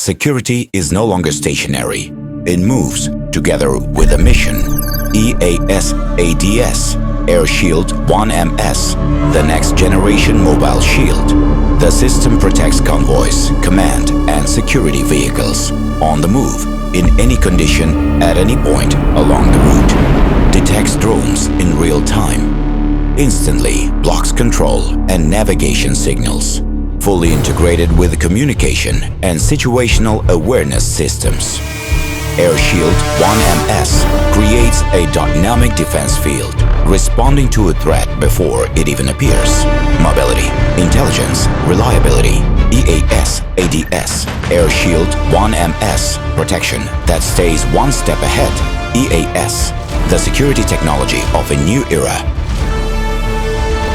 Security is no longer stationary. It moves together with a mission. EAS-ADS, Air SHIELD-1MS, the next generation mobile shield. The system protects convoys, command and security vehicles on the move, in any condition, at any point along the route. Detects drones in real time. Instantly blocks control and navigation signals. Fully integrated with communication and situational awareness systems. Air SHIELD-1MS creates a dynamic defense field, responding to a threat before it even appears. Mobility, intelligence, reliability. EAS-ADS, Air SHIELD-1MS, protection that stays one step ahead. EAS, the security technology of a new era.